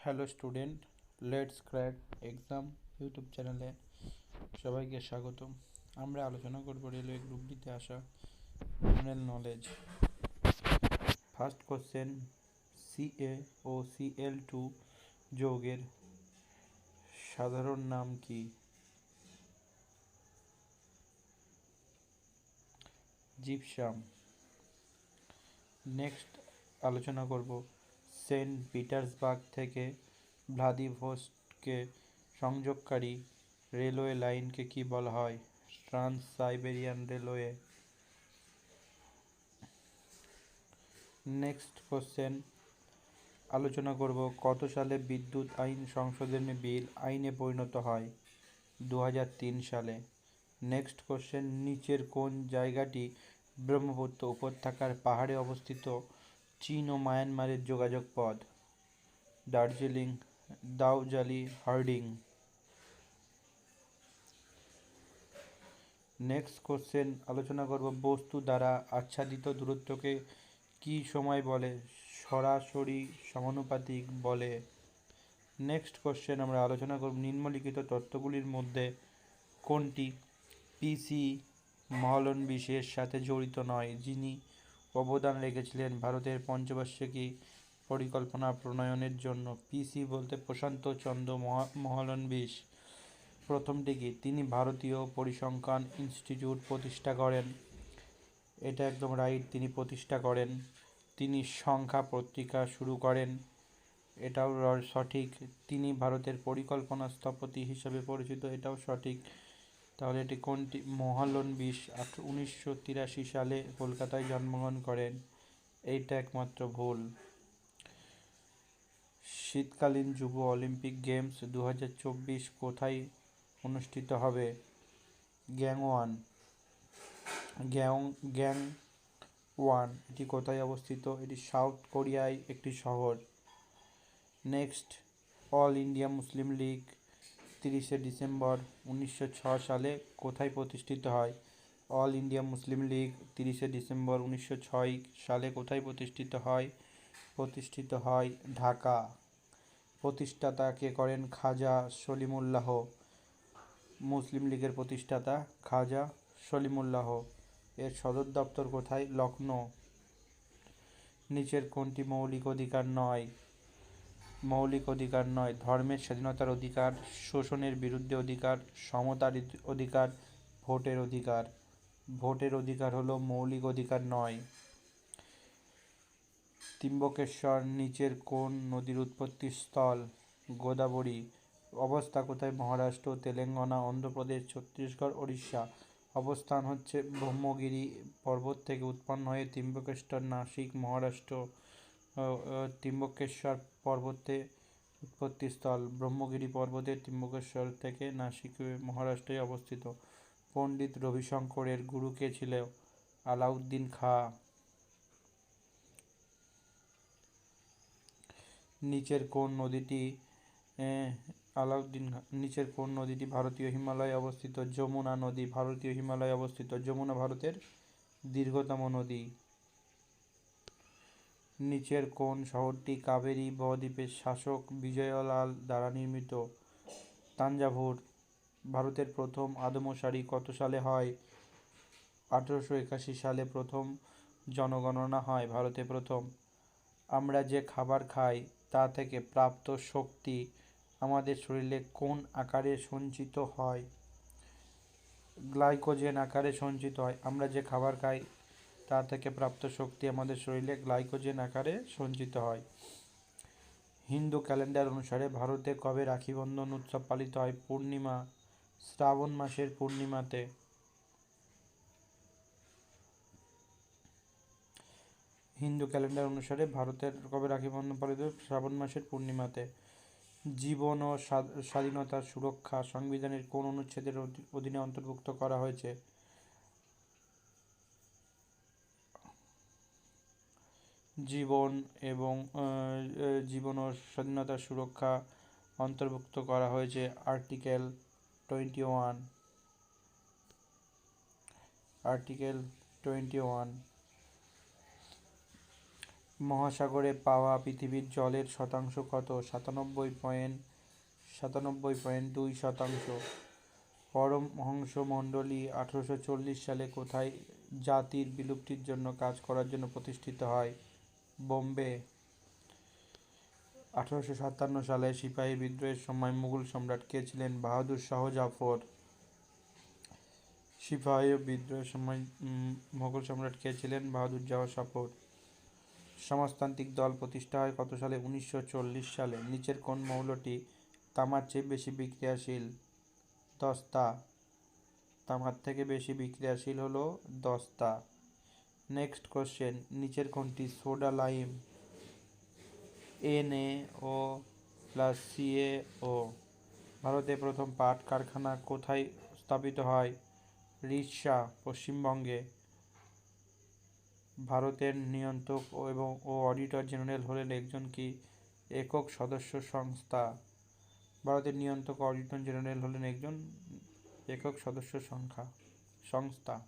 Hello student, let's crack exam YouTube চ্যানেলে সবাইকে স্বাগতম। আমরা আলোচনা করব রেলওয়ে গ্রুপ বিতে আসা general knowledge. First question, CA O Cl2 যৌগের সাধারণ নাম কি? জিপসাম। নেক্সট আলোচনা করব সেন্ট পিটার্সবার্গ থেকে ভ্লাদিভোস্টকে সংযোগকারী রেলওয়ে লাইনকে কি বলা হয়? Trans Siberian railway. Next question আলোচনা করব কত সালে বিদ্যুৎ আইন সংশোধনী বিল আইনে পরিণত হয়? 2003 সালে। নেক্সট কোশ্চেন, নিচের কোন জায়গাটি ব্রহ্মপুত্র উপত্যকার পাহাড়ে অবস্থিত চীন ও মায়ানমারের যোগাযোগ পথ? দার্জিলিং, দাউজালি, হার্ডিং। নেক্সট কোশ্চেন আলোচনা করব বস্তু দ্বারা আচ্ছাদিত দূরত্বকে কি সময় বলে? সরাসরি সমানুপাতিক বলে। নেক্সট কোশ্চেন আমরা আলোচনা করব নিম্নলিখিত তত্ত্বগুলির মধ্যে কোনটি পিসি মহলনবিশের সাথে জড়িত নয়, যিনি অবদান রেখেছিলেন ভারতের পঞ্চবার্ষিকী পরিকল্পনা প্রণয়নের জন্য? পিসি বলতে প্রশান্ত চন্দ্র মহলনবিশ। প্রথমটি কি? তিনি ভারতীয় পরিসংখ্যান ইনস্টিটিউট প্রতিষ্ঠা করেন। এটা একদম রাইট, তিনি প্রতিষ্ঠা করেন। তিনি সংখ্যা পত্রিকা শুরু করেন। এটাও সঠিক। তিনি ভারতের পরিকল্পনা স্থপতি হিসেবে পরিচিত। এটাও সঠিক। তাহলে এটি কোনটি? মহলনবিশ 1983 সালে কলকাতায় জন্মগ্রহণ করেন। এইটা একমাত্র ভুল। শীতকালীন যুব অলিম্পিক গেমস 2024 কোথায় অনুষ্ঠিত হবে? গ্যাংওয়ান। এটি কোথায় অবস্থিত? এটি সাউথ কোরিয়ায় একটি শহর। Next, all India Muslim League 30 December 1906 সালে কোথায় প্রতিষ্ঠিত হয়? All India Muslim League 30 December 1906 সালে কোথায় প্রতিষ্ঠিত হয়? প্রতিষ্ঠিত হয় ঢাকা। প্রতিষ্ঠাতা কে করেন? খাজা সলিমুল্লাহ। মুসলিম লীগের প্রতিষ্ঠাতা খাজা সলিমুল্লাহ। এর সদর দপ্তর কোথায়? লখনৌ। নিচের কোনটি মৌলিক অধিকার নয়? মৌলিক অধিকার নয়। ধর্মের স্বাধীনতার অধিকার, শোষণের বিরুদ্ধে অধিকার, সমতার অধিকার, ভোটের অধিকার। ভোটের অধিকার হলো মৌলিক অধিকার নয়। ত্রিম্বকেশ্বর নিচের কোন নদীর উৎপত্তি স্থল? গোদাবরী। অবস্থা কোথায়? মহারাষ্ট্র, তেলেঙ্গানা, অন্ধ্রপ্রদেশ, ছত্তিশগড়, ওড়িশা। অবস্থান হচ্ছে ব্রহ্মগিরি পর্বত থেকে উৎপন্ন হয়ে ত্রিম্বকেশ্বর, নাসিক, মহারাষ্ট্র। ত্রিম্বকেশ্বর পর্বতে উৎপত্তিস্থল ব্রহ্মগিরি পর্বতের ত্রিম্বকেশ্বর থেকে নাসিক, মহারাষ্ট্রে অবস্থিত। পণ্ডিত রবিশঙ্করের গুরু কে ছিল? আলাউদ্দিন খাঁ। নিচের কোন নদীটি ভারতীয় হিমালয়ে অবস্থিত? যমুনা নদী ভারতীয় হিমালয়ে অবস্থিত। যমুনা ভারতের দীর্ঘতম নদী। নিচের কোন শহরটি কাবেরী বদ্বীপের শাসক বিজয়লাল দ্বারা নির্মিত? তাঞ্জাভুর। ভারতের প্রথম আদমশুমারি কত সালে হয়? 1881 সালে প্রথম জনগণনা হয় ভারতে প্রথম। আমরা যে খাবার খাই তা থেকে প্রাপ্ত শক্তি আমাদের শরীরে কোন আকারে সঞ্চিত হয়? গ্লাইকোজেন আকারে সঞ্চিত হয়। আমরা যে খাবার খাই তা থেকে প্রাপ্ত শক্তি আমাদের শরীরে গ্লাইকোজেন আকারে সঞ্চিত হয়। হিন্দু ক্যালেন্ডার অনুসারে ভারতে কবে রাখি বন্ধন উৎসব পালিত হয়? পূর্ণিমা, শ্রাবণ মাসের পূর্ণিমাতে। হিন্দু ক্যালেন্ডার অনুসারে ভারতের কবে রাখি বন্ধন পালিত হয়? শ্রাবণ মাসের পূর্ণিমাতে। জীবন ও স্বাধীনতার সুরক্ষা সংবিধানের কোন অনুচ্ছেদের অধীনে অন্তর্ভুক্ত করা হয়েছে? জীবন ও স্বাধীনতার সুরক্ষা অন্তর্ভুক্ত করা হয়েছে আর্টিকেল 21। মহাসাগরে পাওয়া পৃথিবীর জলের শতাংশ কত? 97.2%। পরমহংসমণ্ডলী 1840 সালে কোথায় জাতির বিলুপ্তির জন্য কাজ করার জন্য প্রতিষ্ঠিত হয়? বোম্বে। 1857 সালে সিপাহী বিদ্রোহের সময় মুঘল সম্রাট কে ছিলেন? বাহাদুর শাহ জাফর। সিপাহী বিদ্রোহের সময় মুঘল সম্রাট কে ছিলেন? বাহাদুর শাহ জাফর। সমাজতান্ত্রিক দল প্রতিষ্ঠা হয় কত সালে? 1940 সালে। নিচের কোন মৌলটি তামার চেয়ে বেশি বিক্রিয়াশীল? দস্তা। তামার থেকে বেশি বিক্রিয়াশীল হলো দস্তা। নেক্সট কোশ্চেন, নিচের কোনটি সোডা লাইম NaO+CaO? ভারতে প্রথম পাট কারখানা কোথায় স্থাপিত হয়? রিষড়া, পশ্চিমবঙ্গে। ভারতের নিয়ন্ত্রক ও অডিটর জেনারেল হলেন একজন কি? একক সদস্য সংস্থা। ভারতের নিয়ন্ত্রক ও অডিটর জেনারেল হলেন একজন একক সদস্য সংস্থা।